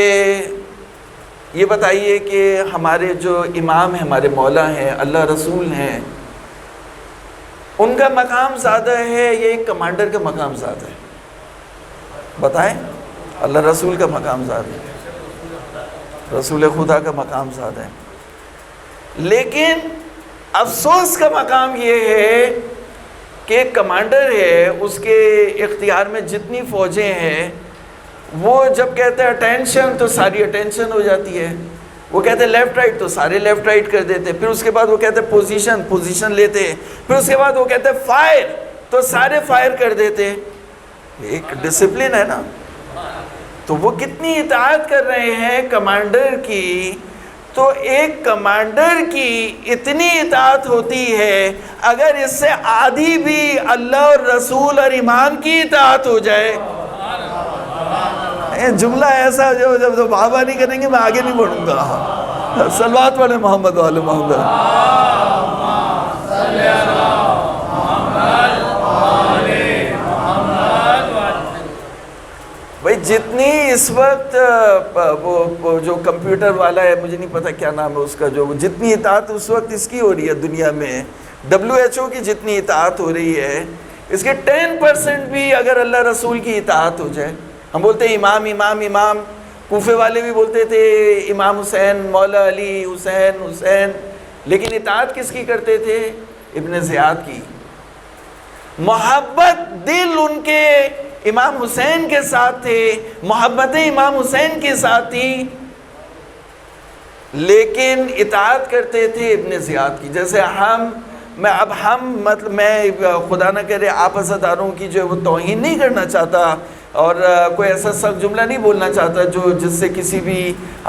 یہ بتائیے کہ ہمارے جو امام ہیں، ہمارے مولا ہیں، اللہ رسول ہیں، ان کا مقام زیادہ ہے یا ایک کمانڈر کا مقام زیادہ ہے؟ بتائیں. اللہ رسول کا مقام زیادہ ہے، رسول خدا کا مقام زیادہ ہے. لیکن افسوس کا مقام یہ ہے کہ ایک کمانڈر ہے، اس کے اختیار میں جتنی فوجیں ہیں، وہ جب کہتا ہے اٹینشن تو ساری اٹینشن ہو جاتی ہے، وہ کہتے ہیں لیفٹ رائٹ تو سارے لیفٹ رائٹ کر دیتے، پھر اس کے بعد وہ کہتے ہیں پوزیشن لیتے ہیں، پھر اس کے بعد وہ کہتے ہیں فائر تو سارے فائر کر دیتے. ایک ڈسپلن ہے نا. تو وہ کتنی اطاعت کر رہے ہیں کمانڈر کی. تو ایک کمانڈر کی اتنی اطاعت ہوتی ہے، اگر اس سے آدھی بھی اللہ اور رسول اور امام کی اطاعت ہو جائے. جملہ ایسا جو جب بابا نہیں کریں گے میں آگے نہیں بڑھوں گا. صلوات پڑھیں محمد والے محمد. بھائی جتنی اس وقت وہ جو کمپیوٹر والا ہے، مجھے نہیں پتا کیا نام ہے اس کا، جو جتنی اطاعت اس وقت اس کی ہو رہی ہے دنیا میں، WHO کی جتنی اطاعت ہو رہی ہے، اس کے 10% بھی اگر اللہ رسول کی اطاعت ہو جائے. ہم بولتے ہیں امام امام امام، کوفے والے بھی بولتے تھے امام حسین، مولا علی، حسین حسین، لیکن اطاعت کس کی کرتے تھے؟ ابن زیاد کی. محبت دل ان کے امام حسین کے ساتھ تھے، محبتیں امام حسین کے ساتھ تھی، لیکن اطاعت کرتے تھے ابن زیاد کی. جیسے میں خدا نہ کرے آپ عزاداروں کی جو ہے وہ توہین نہیں کرنا چاہتا اور کوئی ایسا سخت جملہ نہیں بولنا چاہتا جس سے کسی بھی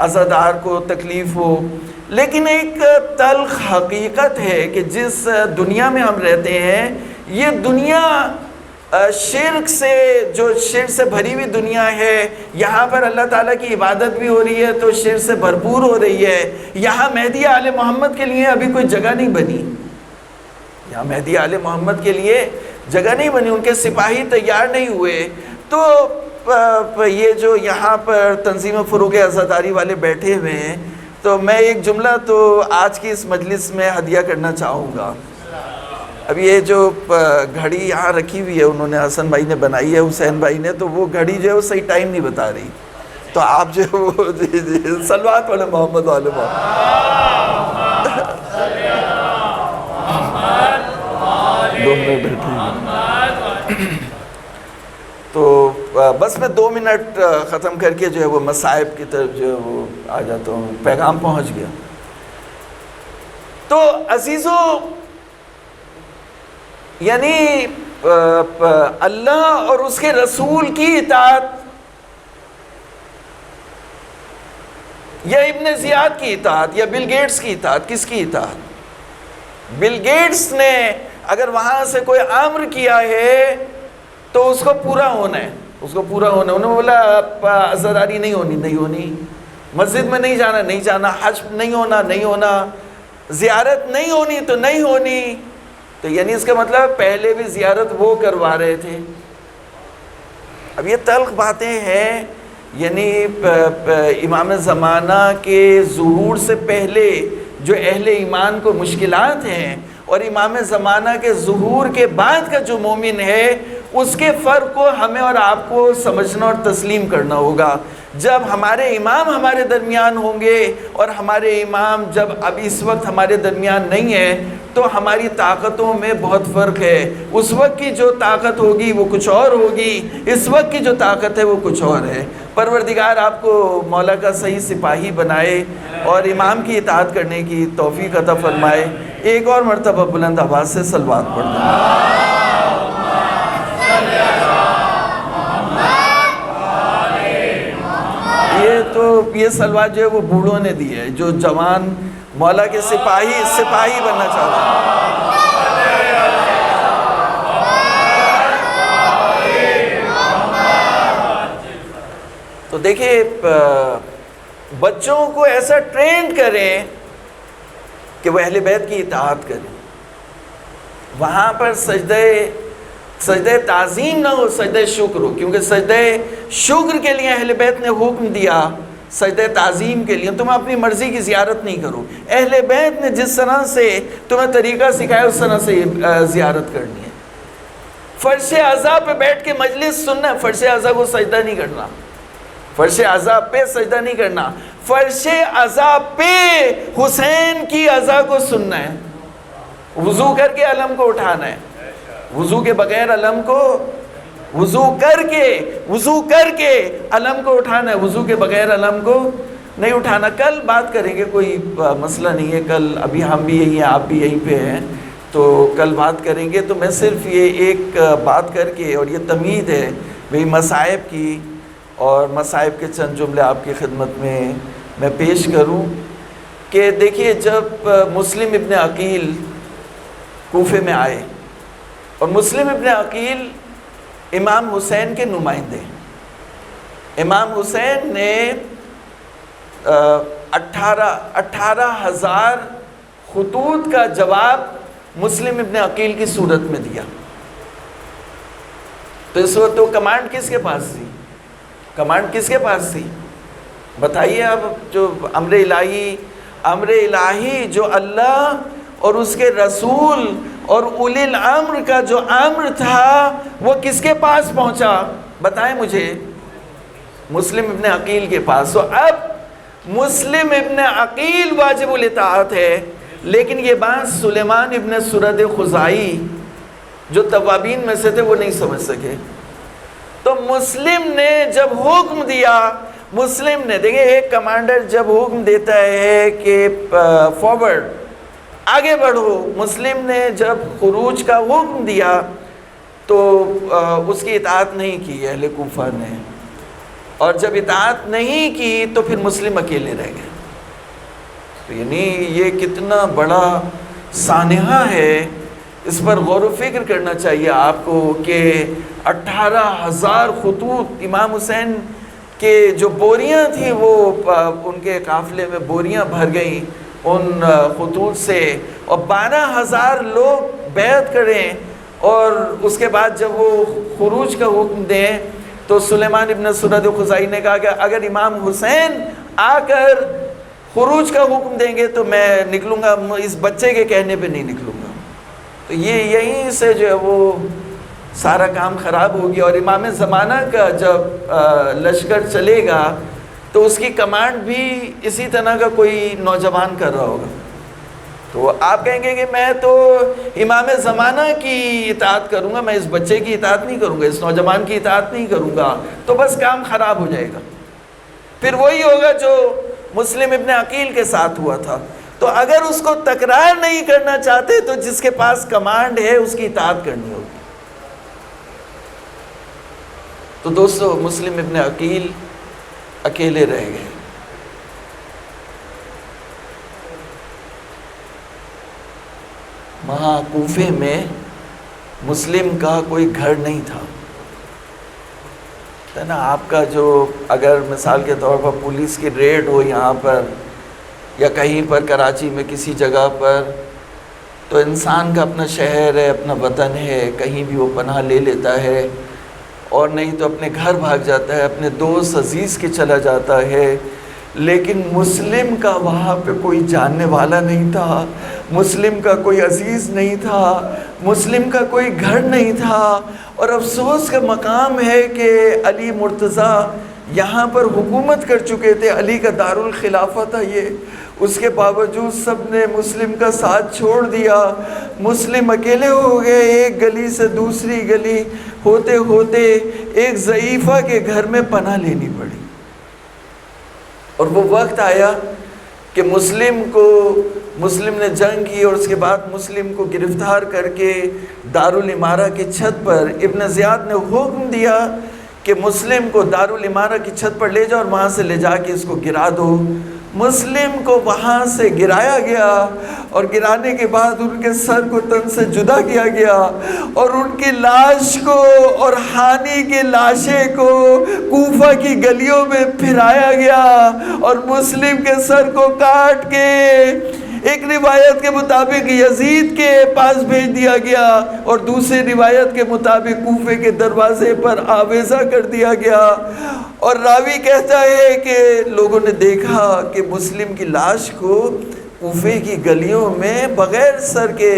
عزادار کو تکلیف ہو، لیکن ایک تلخ حقیقت ہے کہ جس دنیا میں ہم رہتے ہیں، یہ دنیا شرک سے، جو شرک سے بھری ہوئی دنیا ہے، یہاں پر اللہ تعالیٰ کی عبادت بھی ہو رہی ہے تو شرک سے بھرپور ہو رہی ہے. یہاں مہدی آل محمد کے لیے ابھی کوئی جگہ نہیں بنی، یہاں مہدی آل محمد کے لیے جگہ نہیں بنی، ان کے سپاہی تیار نہیں ہوئے. تو یہ جو یہاں پر تنظیم فروغ عزاداری والے بیٹھے ہوئے ہیں، تو میں ایک جملہ تو آج کی اس مجلس میں ہدیہ کرنا چاہوں گا. اب یہ جو گھڑی یہاں رکھی ہوئی ہے، انہوں نے حسن بھائی نے بنائی ہے، حسین بھائی نے، تو وہ گھڑی جو ہے وہ صحیح ٹائم نہیں بتا رہی. تو آپ جو ہے وہ صلوات پڑھیں محمد والے محمد. دو منٹ بیٹھے. تو بس میں 2 منٹ ختم کر کے جو ہے وہ مصائب کی طرف جو ہے وہ آ جاتا ہوں. پیغام پہنچ گیا. تو عزیزو، یعنی اللہ اور اس کے رسول کی اطاعت یا ابن زیاد کی اطاعت یا بل گیٹس کی اطاعت، کس کی اطاعت؟ بل گیٹس نے اگر وہاں سے کوئی امر کیا ہے تو اس کو پورا ہونا ہے، اس کو پورا ہونا ہے. انہوں نے بولا عزاداری نہیں ہونی، نہیں ہونی. مسجد میں نہیں جانا، نہیں جانا. حج نہیں ہونا، نہیں ہونا. زیارت نہیں ہونی تو نہیں ہونی. تو یعنی اس کا مطلب پہلے بھی زیارت وہ کروا رہے تھے. اب یہ تلخ باتیں ہیں. یعنی امام زمانہ کے ظہور سے پہلے جو اہل ایمان کو مشکلات ہیں، اور امام زمانہ کے ظہور کے بعد کا جو مومن ہے، اس کے فرق کو ہمیں اور آپ کو سمجھنا اور تسلیم کرنا ہوگا. جب ہمارے امام ہمارے درمیان ہوں گے، اور ہمارے امام جب اب اس وقت ہمارے درمیان نہیں ہے، تو ہماری طاقتوں میں بہت فرق ہے. اس وقت کی جو طاقت ہوگی وہ کچھ اور ہوگی، اس وقت کی جو طاقت ہے وہ کچھ اور ہے. پروردگار آپ کو مولا کا صحیح سپاہی بنائے اور امام کی اطاعت کرنے کی توفیق عطا فرمائے. ایک اور مرتبہ بلند آواز سے صلوات پڑھ دیں. یہ صلوات جو ہے وہ بوڑھوں نے دی ہے، جو جوان مولا کے سپاہی بننا چاہتے ہیں. تو دیکھیں، بچوں کو ایسا ٹرینڈ کریں کہ وہ اہل بیت کی اطاعت کریں. وہاں پر سجدہ تعظیم نہ ہو، سجدہ شکر ہو. کیونکہ سجدہ شکر کے لیے اہل بیت نے حکم دیا، سجدہ تعظیم کے لیے تم اپنی مرضی کی زیارت نہیں کرو. اہل بیت نے جس طرح سے تمہیں طریقہ سکھایا اس طرح سے زیارت کرنی ہے. فرش اعضاء پہ بیٹھ کے مجلس سننا ہے، فرش اعضاء کو سجدہ نہیں کرنا. فرش اعضاء پہ سجدہ نہیں کرنا. فرش اعضاء پہ حسین کی اعضاء کو سننا ہے. وضو کر کے علم کو اٹھانا ہے. وضو کے بغیر علم کو، وضو کر کے علم کو اٹھانا ہے. وضو کے بغیر علم کو نہیں اٹھانا. کل بات کریں گے، کوئی مسئلہ نہیں ہے. کل ابھی ہم بھی یہیں ہیں، آپ بھی یہیں پہ ہیں، تو کل بات کریں گے. تو میں صرف یہ ایک بات کر کے، اور یہ تمہید ہے بھئی مصائب کی، اور مصائب کے چند جملے آپ کی خدمت میں پیش کروں. کہ دیکھیے، جب مسلم ابن عقیل کوفے میں آئے، اور مسلم ابن عقیل امام حسین کے نمائندے، امام حسین نے 18,000 خطوط کا جواب مسلم ابن عقیل کی صورت میں دیا. تو اس وقت تو کمانڈ کس کے پاس تھی؟ کمانڈ کس کے پاس تھی؟ بتائیے. اب جو امر الہی جو اللہ اور اس کے رسول اور اولی الامر کا جو امر تھا، وہ کس کے پاس پہنچا؟ بتائیں مجھے. مسلم ابن عقیل کے پاس. تو اب مسلم ابن عقیل واجب الاطاعت ہے، لیکن یہ بات سلیمان ابن سرد خزائی جو توابین میں سے تھے وہ نہیں سمجھ سکے. تو مسلم نے جب حکم دیا، مسلم نے، دیکھیں ایک کمانڈر جب حکم دیتا ہے کہ فارورڈ، آگے بڑھو، مسلم نے جب خروج کا حکم دیا تو اس کی اطاعت نہیں کی اہل کوفہ نے، اور جب اطاعت نہیں کی تو پھر مسلم اکیلے رہ گئے. تو یعنی یہ کتنا بڑا سانحہ ہے اس پر غور و فکر کرنا چاہیے آپ کو کہ 18,000 خطوط امام حسین کے جو بوریاں تھیں وہ ان کے قافلے میں بوریاں بھر گئیں ان خطوط سے، اور 12,000 لوگ بیعت کریں، اور اس کے بعد جب وہ خروج کا حکم دیں تو سلیمان ابن سرد خزائی نے کہا کہ اگر امام حسین آ کر خروج کا حکم دیں گے تو میں نکلوں گا، اس بچے کے کہنے پہ نہیں نکلوں گا۔ تو یہیں سے جو ہے وہ سارا کام خراب ہو گیا، اور امام زمانہ کا جب لشکر چلے گا تو اس کی کمانڈ بھی اسی طرح کا کوئی نوجوان کر رہا ہوگا، تو آپ کہیں گے کہ میں تو امام زمانہ کی اطاعت کروں گا، میں اس بچے کی اطاعت نہیں کروں گا، اس نوجوان کی اطاعت نہیں کروں گا، تو بس کام خراب ہو جائے گا۔ پھر وہی ہوگا جو مسلم ابن عقیل کے ساتھ ہوا تھا۔ تو اگر اس کو تکرار نہیں کرنا چاہتے تو جس کے پاس کمانڈ ہے اس کی اطاعت کرنی ہوگی۔ تو دوستو مسلم ابن عقیل اکیلے رہ گئے۔ وہاں کوفے میں مسلم کا کوئی گھر نہیں تھا، ہے نا۔ آپ کا جو اگر مثال کے طور پر پولیس کی ریڈ ہو یہاں پر یا کہیں پر کراچی میں کسی جگہ پر، تو انسان کا اپنا شہر ہے، اپنا وطن ہے، کہیں بھی وہ پناہ لے لیتا ہے، اور نہیں تو اپنے گھر بھاگ جاتا ہے، اپنے دوست عزیز کے چلا جاتا ہے۔ لیکن مسلم کا وہاں پہ کوئی جاننے والا نہیں تھا، مسلم کا کوئی عزیز نہیں تھا، مسلم کا کوئی گھر نہیں تھا۔ اور افسوس کا مقام ہے کہ علی مرتضیٰ یہاں پر حکومت کر چکے تھے، علی کا دارالخلافہ تھا یہ، اس کے باوجود سب نے مسلم کا ساتھ چھوڑ دیا، مسلم اکیلے ہو گئے۔ ایک گلی سے دوسری گلی ہوتے ہوتے ایک ضعیفہ کے گھر میں پناہ لینی پڑی، اور وہ وقت آیا کہ مسلم نے جنگ کی، اور اس کے بعد مسلم کو گرفتار کر کے دارالامارہ کی چھت پر ابن زیاد نے حکم دیا کہ مسلم کو دارالامارہ کی چھت پر لے جاؤ اور وہاں سے لے جا کے اس کو گرا دو۔ مسلم کو وہاں سے گرایا گیا، اور گرانے کے بعد ان کے سر کو تن سے جدا کیا گیا، اور ان کی لاش کو اور ہانی کے لاشیں کو کوفہ کی گلیوں میں پھرایا گیا، اور مسلم کے سر کو کاٹ کے ایک روایت کے مطابق یزید کے پاس بھیج دیا گیا، اور دوسری روایت کے مطابق کوفے کے دروازے پر آویزہ کر دیا گیا۔ اور راوی کہتا ہے کہ لوگوں نے دیکھا کہ مسلم کی لاش کو کوفے کی گلیوں میں بغیر سر کے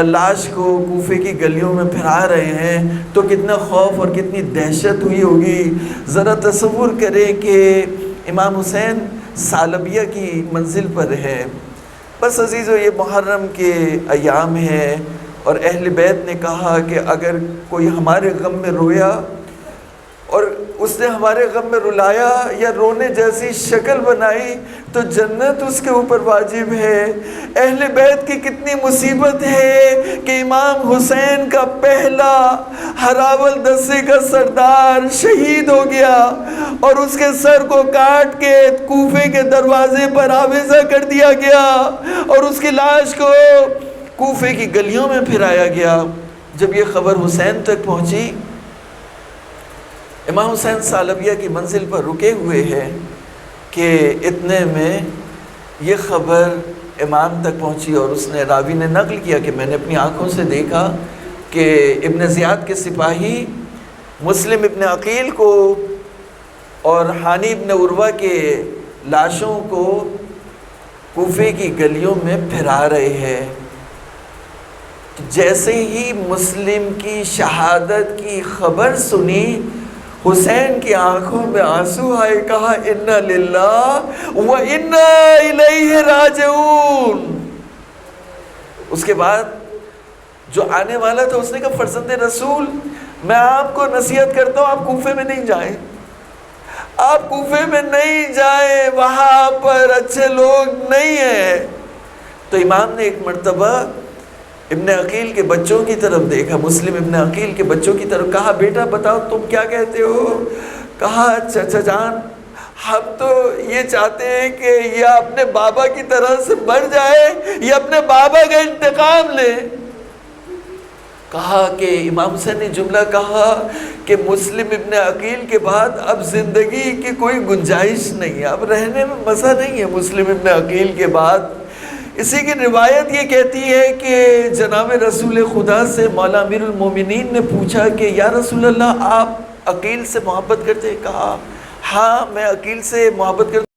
لاش کو کوفے کی گلیوں میں پھرا رہے ہیں، تو کتنا خوف اور کتنی دہشت ہوئی ہوگی۔ ذرا تصور کریں کہ امام حسین سالبیہ کی منزل پر ہے۔ بس عزیزو، یہ محرم کے ایام ہیں، اور اہل بیت نے کہا کہ اگر کوئی ہمارے غم میں رویا اور اس نے ہمارے غم میں رلایا یا رونے جیسی شکل بنائی تو جنت اس کے اوپر واجب ہے۔ اہل بیت کی کتنی مصیبت ہے کہ امام حسین کا پہلا ہراول دستے کا سردار شہید ہو گیا، اور اس کے سر کو کاٹ کے کوفے کے دروازے پر آویزہ کر دیا گیا، اور اس کی لاش کو کوفے کی گلیوں میں پھرایا گیا۔ جب یہ خبر حسین تک پہنچی، امام حسین سالبیہ کی منزل پر رکے ہوئے ہیں کہ اتنے میں یہ خبر امام تک پہنچی، اور اس نے راوی نے نقل کیا کہ میں نے اپنی آنکھوں سے دیکھا کہ ابن زیاد کے سپاہی مسلم ابن عقیل کو اور ہانی ابن عروہ کے لاشوں کو کوفے کی گلیوں میں پھرا رہے ہیں۔ جیسے ہی مسلم کی شہادت کی خبر سنی، حسین کی آنکھوں میں آنسو آئے، کہا انا للہ و انا الیہ راجعون۔ اس کے بعد جو آنے والا تھا اس نے کہا فرزند رسول، میں آپ کو نصیحت کرتا ہوں آپ کوفے میں نہیں جائیں، آپ کوفے میں نہیں جائیں، وہاں پر اچھے لوگ نہیں ہیں۔ تو امام نے ایک مرتبہ ابن عقیل کے بچوں کی طرف دیکھا، مسلم ابن عقیل کے بچوں کی طرف، کہا بیٹا بتاؤ تم کیا کہتے ہو؟ کہا چچا جان، ہم تو یہ چاہتے ہیں کہ یہ اپنے بابا کی طرح سے مر جائے یا اپنے بابا کا انتقام لے۔ کہا کہ امام حسین نے جملہ کہا کہ مسلم ابن عقیل کے بعد اب زندگی کی کوئی گنجائش نہیں ہے، اب رہنے میں مزہ نہیں ہے مسلم ابن عقیل کے بعد۔ اسی کی روایت یہ کہتی ہے کہ جناب رسول خدا سے مولا امیر المومنین نے پوچھا کہ یا رسول اللہ آپ عقیل سے محبت کرتے ہیں؟ کہا ہاں میں عقیل سے محبت کرتا ہوں۔